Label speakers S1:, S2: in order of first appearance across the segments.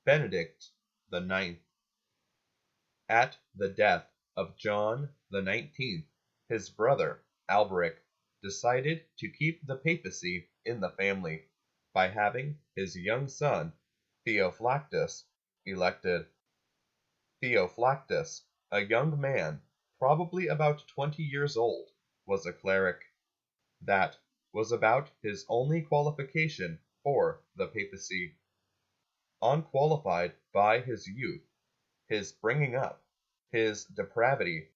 S1: Benedict IX. At the death of John XIX, his brother Alberic decided to keep the papacy in the family by having his young son Theophlactus elected. Theophlactus, a young man, probably about 20 years old, was a cleric. That was about his only qualification for the papacy. Unqualified by his youth, his bringing up, his depravity,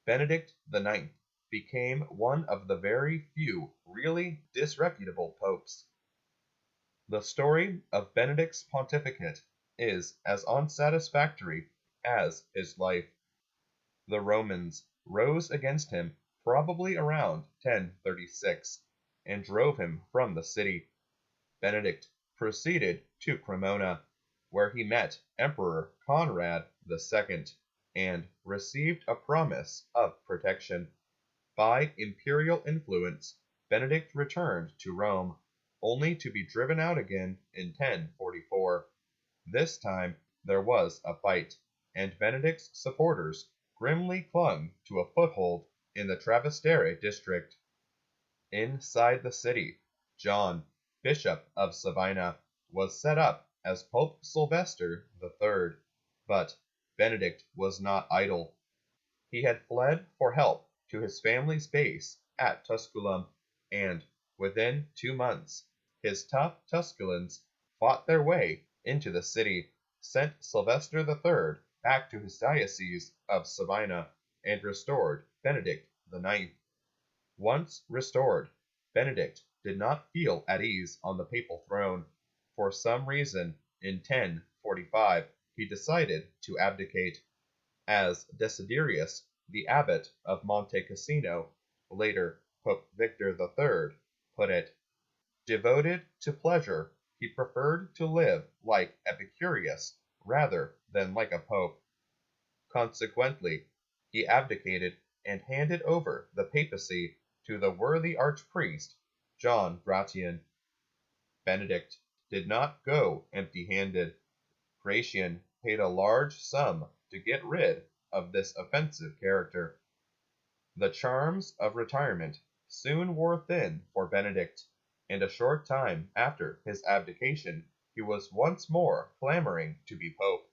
S1: Benedict IX became one of the very few really disreputable popes. The story of Benedict's pontificate is as unsatisfactory as his life. The Romans rose against him probably around 1036 and drove him from the city. Benedict proceeded to Cremona, where he met Emperor Conrad II and received a promise of protection. By imperial influence, Benedict returned to Rome, only to be driven out again in 1044. This time there was a fight, and Benedict's supporters grimly clung to a foothold in the Trastevere district. Inside the city, John, Bishop of Sabina, was set up as Pope Sylvester III, but Benedict was not idle. He had fled for help to his family's base at Tusculum, and within 2 months, his tough Tusculans fought their way into the city, sent Sylvester III back to his diocese of Sabina, and restored Benedict IX. Once restored, Benedict did not feel at ease on the papal throne. For some reason, in 1045, he decided to abdicate. As Desiderius, the abbot of Monte Cassino, later Pope Victor III, put it, devoted to pleasure, he preferred to live like Epicurus rather than like a pope. Consequently, he abdicated and handed over the papacy to the worthy archpriest John Gratian. Benedict did not go empty-handed. Gratian paid a large sum to get rid of this offensive character. The charms of retirement soon wore thin for Benedict, and a short time after his abdication he was once more clamoring to be pope.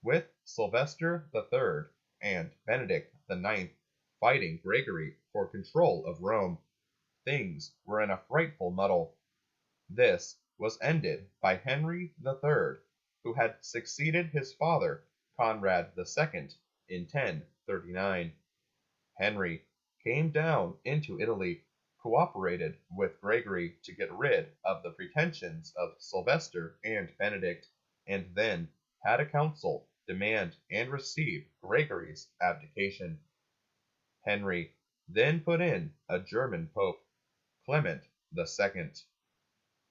S1: With Sylvester III and Benedict IX fighting Gregory for control of Rome, things were in a frightful muddle. This was ended by Henry III, who had succeeded his father, Conrad II, in 1039. Henry came down into Italy, cooperated with Gregory to get rid of the pretensions of Sylvester and Benedict, and then had a council demand and receive Gregory's abdication. Henry then put in a German pope, Clement II.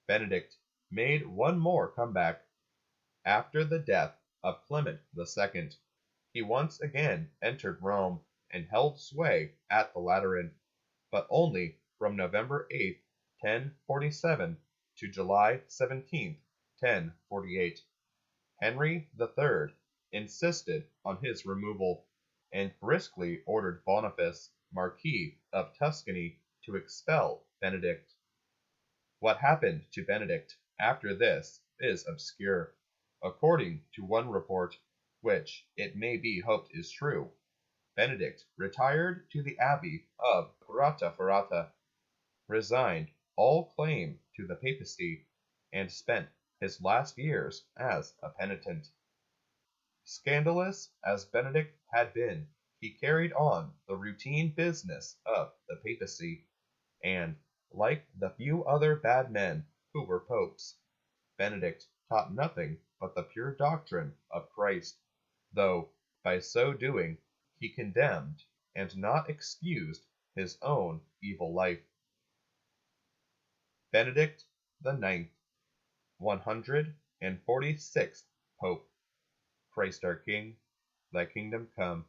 S1: Benedict made one more comeback. After the death of Clement II, he once again entered Rome and held sway at the Lateran, but only from November 8, 1047 to July 17, 1048. Henry III insisted on his removal, and briskly ordered Boniface, Marquis of Tuscany, to expel Benedict. What happened to Benedict after this is obscure. According to one report, which it may be hoped is true, Benedict retired to the abbey of Grottaferrata, resigned all claim to the papacy, and spent his last years as a penitent. Scandalous as Benedict had been, he carried on the routine business of the papacy, and, like the few other bad men who were popes, Benedict taught nothing but the pure doctrine of Christ, though by so doing he condemned and not excused his own evil life. Benedict IX, 146th Pope. Christ our King, thy kingdom come.